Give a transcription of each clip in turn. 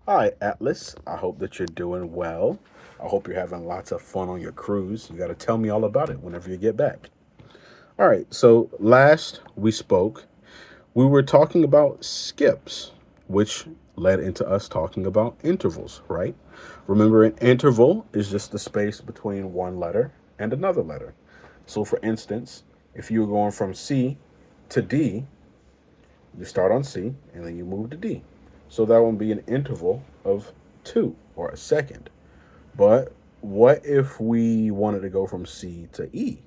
Hi, Atlas. I hope that you're doing well. I hope you're having lots of fun on your cruise. You got to tell me all about it whenever you get back. All right, so last we spoke, we were talking about skips, which led into us talking about intervals, right? Remember, an interval is just the space between one letter and another letter. So, for instance, if you were going from C to D, you start on C and then you move to D. So that would be an interval of two or a second. But what if we wanted to go from C to E?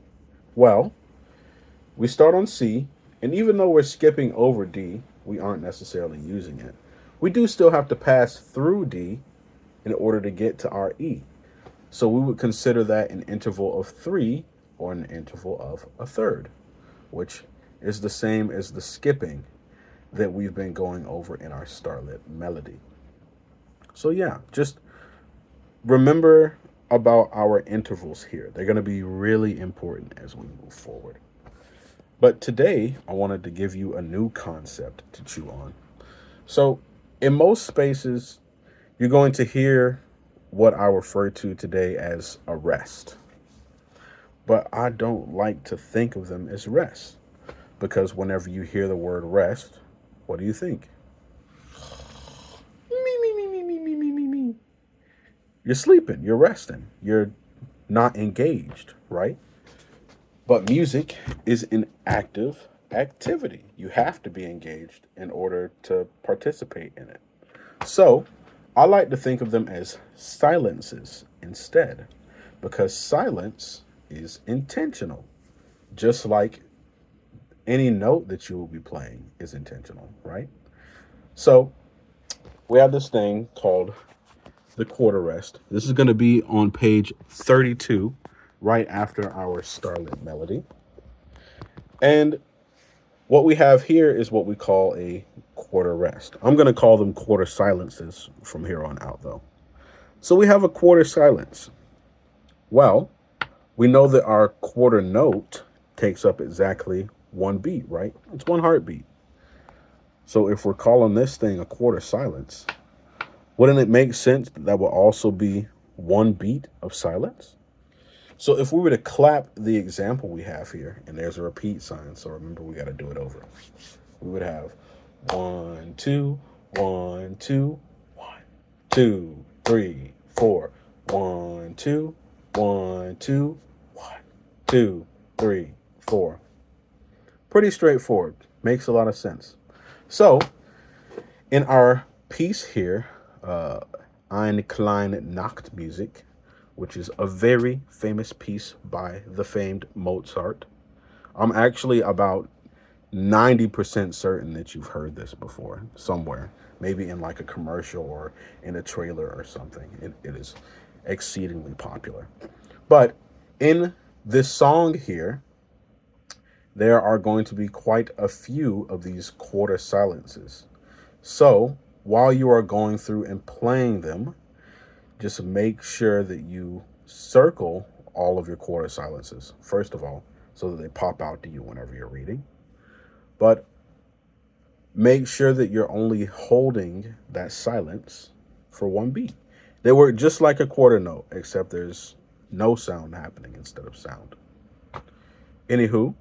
Well, we start on C, and even though we're skipping over D, we aren't necessarily using it. We do still have to pass through D in order to get to our E. So we would consider that an interval of three or an interval of a third, which is the same as the skipping that we've been going over in our Starlit Melody. So, yeah, just remember about our intervals here. They're going to be really important as we move forward. But today, I wanted to give you a new concept to chew on. So, in most spaces, you're going to hear what I refer to today as a rest. But I don't like to think of them as rest because whenever you hear the word rest, what do you think? Me, me, me, me, me, me, me, me, me. You're sleeping, you're resting, you're not engaged, right? But music is an active activity. You have to be engaged in order to participate in it. So I like to think of them as silences instead, because silence is intentional, just like any note that you will be playing is intentional, right? So we have this thing called the quarter rest. This is going to be on page 32, right after our Starlit Melody. And what we have here is what we call a quarter rest. I'm going to call them quarter silences from here on out, though. So we have a quarter silence. Well, we know that our quarter note takes up exactly one beat, right? It's one heartbeat. So if we're calling this thing a quarter silence, wouldn't it make sense that that would also be one beat of silence? So if we were to clap the example we have here, and there's a repeat sign, so remember we got to do it over. We would have one, two, one, two, one, two, three, four, one, two, one, two, one, two, three, four. Pretty straightforward. Makes a lot of sense. So in our piece here, Ein kleine Nachtmusik, which is a very famous piece by the famed Mozart. I'm actually about 90% certain that you've heard this before somewhere, maybe in like a commercial or in a trailer or something. It is exceedingly popular. But in this song here, there are going to be quite a few of these quarter silences. So while you are going through and playing them, just make sure that you circle all of your quarter silences, first of all, so that they pop out to you whenever you're reading. But make sure that you're only holding that silence for one beat. They work just like a quarter note, except there's no sound happening instead of sound. Anywho,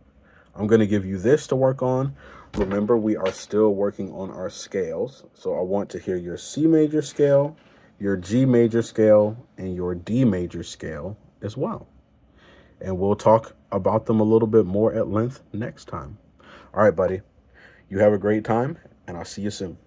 I'm going to give you this to work on. Remember, we are still working on our scales. So I want to hear your C major scale, your G major scale, and your D major scale as well. And we'll talk about them a little bit more at length next time. All right, buddy. You have a great time, and I'll see you soon.